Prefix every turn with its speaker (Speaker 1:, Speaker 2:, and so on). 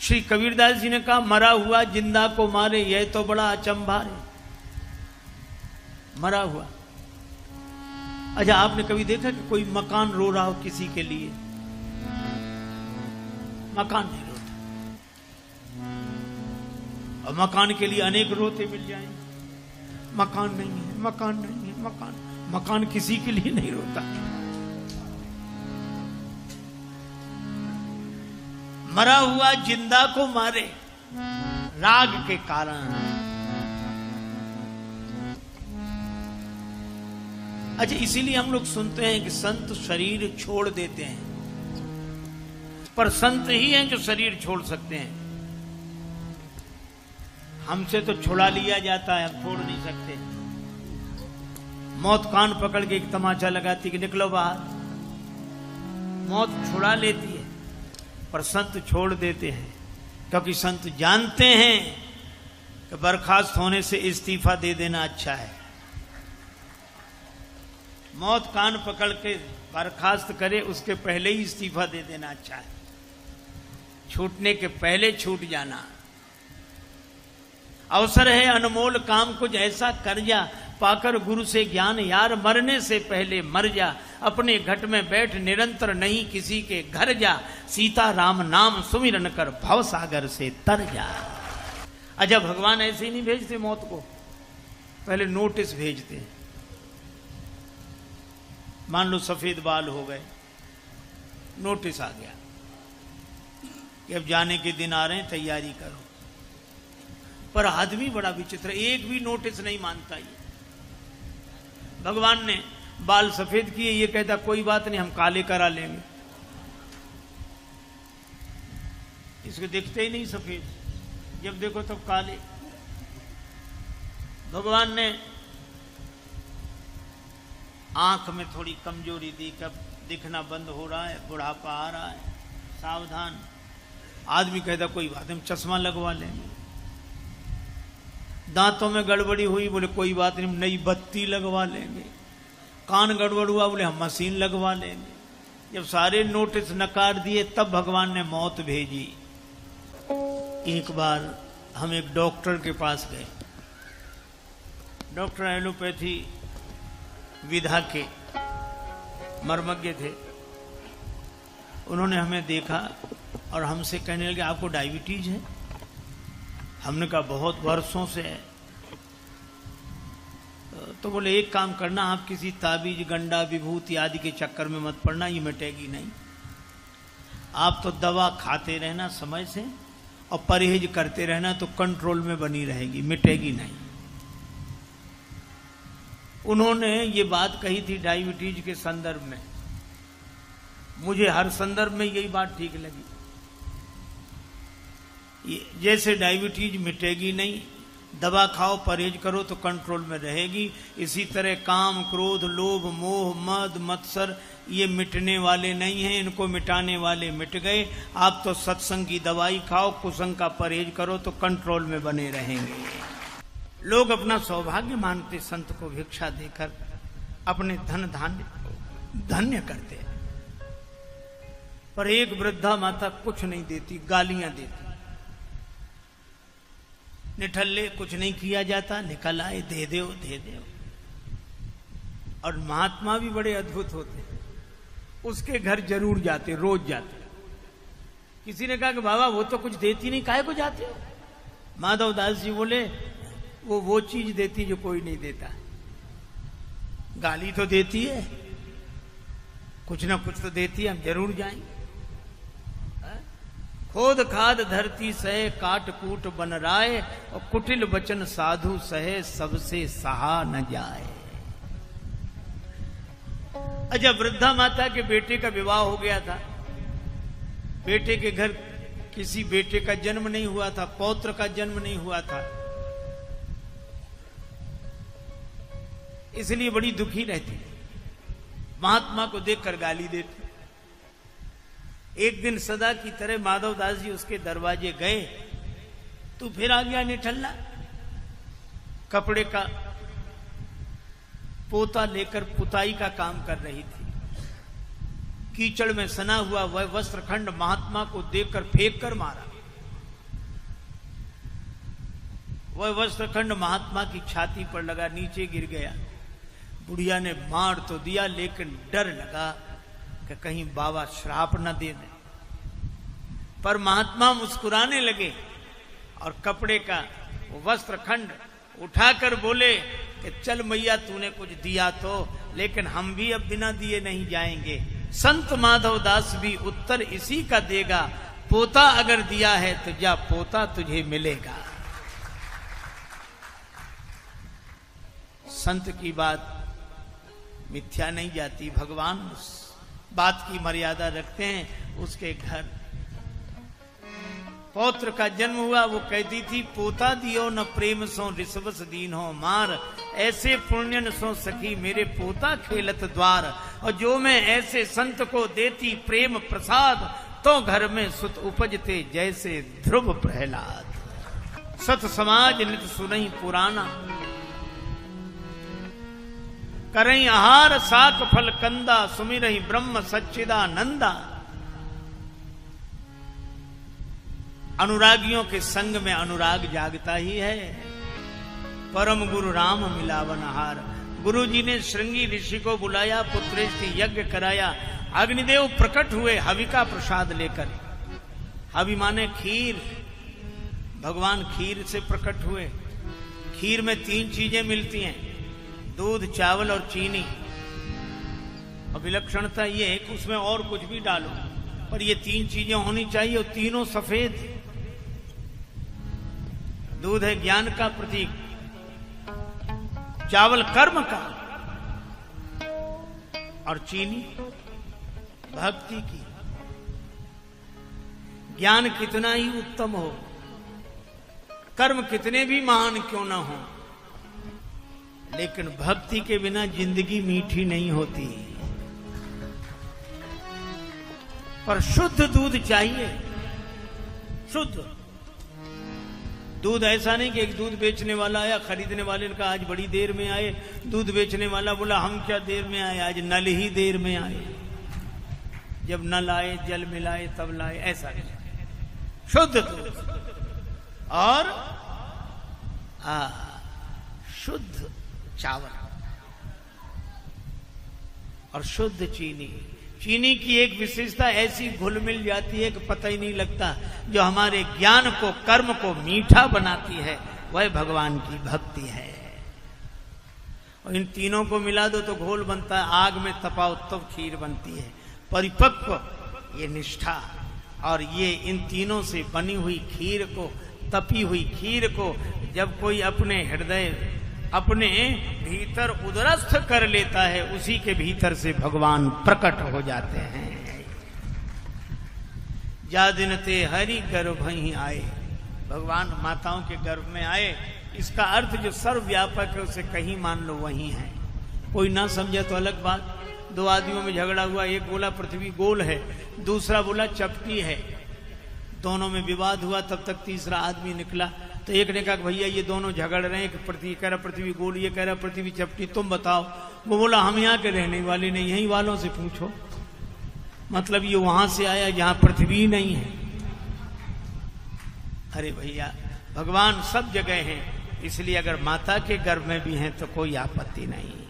Speaker 1: श्री कबीरदास जी ने कहा मरा हुआ जिंदा को मारे, यह तो बड़ा अचंभा है। मरा हुआ। अच्छा, आपने कभी देखा कि कोई मकान रो रहा हो किसी के लिए? मकान नहीं रोता, और मकान के लिए अनेक रोते मिल जाएंगे। मकान नहीं है, मकान नहीं है, मकान किसी के लिए नहीं रोता। मरा हुआ जिंदा को मारे, राग के कारण। अच्छा, इसीलिए हम लोग सुनते हैं कि संत शरीर छोड़ देते हैं, पर संत ही हैं जो शरीर छोड़ सकते हैं। हमसे तो छुड़ा लिया जाता है, हम छोड़ नहीं सकते। मौत कान पकड़ के एक तमाचा लगाती कि निकलो बाहर, मौत छुड़ा लेती है, पर संत छोड़ देते हैं, क्योंकि संत जानते हैं कि बर्खास्त होने से इस्तीफा दे देना अच्छा है। मौत कान पकड़ के बर्खास्त करे, उसके पहले ही इस्तीफा दे देना अच्छा है। छूटने के पहले छूट जाना। अवसर है अनमोल काम कुछ ऐसा कर जा, पाकर गुरु से ज्ञान यार, मरने से पहले मर जा, अपने घट में बैठ निरंतर नहीं किसी के घर जा, सीता राम नाम सुमिरन कर भव सागर से तर जा। अच्छा, भगवान ऐसे ही नहीं भेजते मौत को, पहले नोटिस भेजते हैं। मान लो सफेद बाल हो गए, नोटिस आ गया कि अब जाने के दिन आ रहे हैं, तैयारी करो। पर आदमी बड़ा विचित्र, एक भी नोटिस नहीं मानता। ये भगवान ने बाल सफेद किए, ये कहता कोई बात नहीं, हम काले करा लेंगे। इसको दिखते ही नहीं सफेद, जब देखो तो काले। भगवान ने आंख में थोड़ी कमजोरी दी, कब दिखना बंद हो रहा है, बुढ़ापा आ रहा है, सावधान। आदमी कहता कोई बात नहीं, चश्मा लगवा लेंगे। दांतों में गड़बड़ी हुई, बोले कोई बात नहीं, नई बत्ती लगवा लेंगे। कान गड़बड़ हुआ, बोले हम मशीन लगवा लेंगे। जब सारे नोटिस नकार दिए, तब भगवान ने मौत भेजी। एक बार हम एक डॉक्टर के पास गए। डॉक्टर एलोपैथी विधा के मर्मज्ञ थे। उन्होंने हमें देखा और हमसे कहने लगे आपको डायबिटीज है? हमने कहा बहुत वर्षों से है। तो बोले एक काम करना, आप किसी ताबीज गंडा विभूति आदि के चक्कर में मत पड़ना, ये मिटेगी नहीं। आप तो दवा खाते रहना समय से और परहेज करते रहना, तो कंट्रोल में बनी रहेगी, मिटेगी नहीं। उन्होंने ये बात कही थी डायबिटीज के संदर्भ में। मुझे हर संदर्भ में यही बात ठीक लगी। जैसे डायबिटीज मिटेगी नहीं, दवा खाओ परहेज करो तो कंट्रोल में रहेगी, इसी तरह काम क्रोध लोभ मोह मद मत्सर ये मिटने वाले नहीं हैं, इनको मिटाने वाले मिट गए। आप तो सत्संग की दवाई खाओ, कुसंग का परहेज करो तो कंट्रोल में बने रहेंगे। लोग अपना सौभाग्य मानते संत को भिक्षा देकर अपने धन धान्य धन्य करते, पर एक वृद्धा माता कुछ नहीं देती, गालियां देती। निठल्ले कुछ नहीं किया जाता, निकल आए दे दो दे दो। और महात्मा भी बड़े अद्भुत होते, उसके घर जरूर जाते, रोज जाते। किसी ने कहा कि बाबा वो तो कुछ देती नहीं, काहे को जाते हो? माधव दास जी बोले वो चीज देती जो कोई नहीं देता। गाली तो देती है, कुछ ना कुछ तो देती है, हम जरूर जाएंगे। खोद खाद धरती सहे काट कूट बन राय, और कुटिल वचन साधु सहे सबसे सहा न जाए। अच्छा, वृद्धा माता के बेटे का विवाह हो गया था। बेटे के घर किसी बेटे का जन्म नहीं हुआ था, पौत्र का जन्म नहीं हुआ था, इसलिए बड़ी दुखी रहती। महात्मा को देखकर गाली देती। एक दिन सदा की तरह माधव दास जी उसके दरवाजे गए, तू फिर आ गया निठल्ला। कपड़े का पोता लेकर पुताई का काम कर रही थी। कीचड़ में सना हुआ वह वस्त्रखंड महात्मा को देखकर फेंक कर मारा। वह वस्त्रखंड महात्मा की छाती पर लगा, नीचे गिर गया। बुढ़िया ने मार तो दिया, लेकिन डर लगा कि कहीं बाबा श्राप न दे दें। पर महात्मा मुस्कुराने लगे और कपड़े का वो वस्त्रखंड उठाकर बोले कि चल मैया, तूने कुछ दिया तो, लेकिन हम भी अब बिना दिए नहीं जाएंगे। संत माधव दास भी उत्तर इसी का देगा, पोता अगर दिया है तो जा, पोता तुझे मिलेगा। संत की बात मिथ्या नहीं जाती, भगवान उस बात की मर्यादा रखते हैं। उसके घर पौत्र का जन्म हुआ, वो कहती थी, पोता दियो न प्रेम सो रिसवस दीन हो मार, ऐसे पुण्यन सो सखी मेरे पोता खेलत द्वार। और जो मैं ऐसे संत को देती प्रेम प्रसाद, तो घर में सुत उपजते जैसे ध्रुव प्रहलाद। सत समाज नित सुनई पुराना, करई आहार साक फल कंदा, सुमिरहि ब्रह्म सच्चिदानंदा। अनुरागियों के संग में अनुराग जागता ही है। परम गुरु राम मिलावन आहार। गुरु जी ने श्रृंगी ऋषि को बुलाया, पुत्रेष्टि यज्ञ कराया। अग्निदेव प्रकट हुए हवि का प्रसाद लेकर। हवि माने खीर, भगवान खीर से प्रकट हुए। खीर में 3 चीजें मिलती हैं, दूध, चावल और चीनी। और विलक्षणता ये है कि उसमें और कुछ भी डालो, पर ये 3 चीजें होनी चाहिए, और तीनों सफेद। दूध है ज्ञान का प्रतीक, चावल कर्म का, और चीनी भक्ति की। ज्ञान कितना ही उत्तम हो, कर्म कितने भी महान क्यों ना हो, लेकिन भक्ति के बिना जिंदगी मीठी नहीं होती। पर शुद्ध दूध चाहिए, शुद्ध दूध। ऐसा नहीं कि एक दूध बेचने वाला आया, खरीदने वाले ने कहा आज बड़ी देर में आए। दूध बेचने वाला बोला हम क्या देर में आए, आज नल ही देर में आए। जब नल आए, जल मिलाए, तब लाए, ऐसा नहीं। शुद्ध दूध और शुद्ध चावल और शुद्ध चीनी। चीनी की एक विशेषता ऐसी घुल मिल जाती है कि पता ही नहीं लगता। जो हमारे ज्ञान को, कर्म को मीठा बनाती है, वह भगवान की भक्ति है। और इन तीनों को मिला दो तो घोल बनता है। आग में तपाओ तब खीर बनती है। परिपक्व ये निष्ठा, और ये इन तीनों से बनी हुई खीर को, तपी हुई खीर को जब कोई अपने हृदय, अपने भीतर उदरस्थ कर लेता है, उसी के भीतर से भगवान प्रकट हो जाते हैं। जा दिन ते हरि गर्भ ही आए, भगवान माताओं के गर्भ में आए। इसका अर्थ जो सर्वव्यापक है उसे कहीं मान लो वहीं है। कोई ना समझे तो अलग बात। 2 आदमियों में झगड़ा हुआ, एक बोला पृथ्वी गोल है, दूसरा बोला चपटी है। दोनों में विवाद हुआ, तब तक तीसरा आदमी निकला। तो एक ने कहा भैया ये दोनों झगड़ रहे हैं, कि कह रहा पृथ्वी गोल, ये कह रहा पृथ्वी चपटी, तुम बताओ। वो बोला हम यहाँ के रहने वाले नहीं, यहीं वालों से पूछो। मतलब ये वहां से आया जहां पृथ्वी नहीं है। अरे भैया, भगवान सब जगह हैं, इसलिए अगर माता के गर्भ में भी हैं तो कोई आपत्ति नहीं।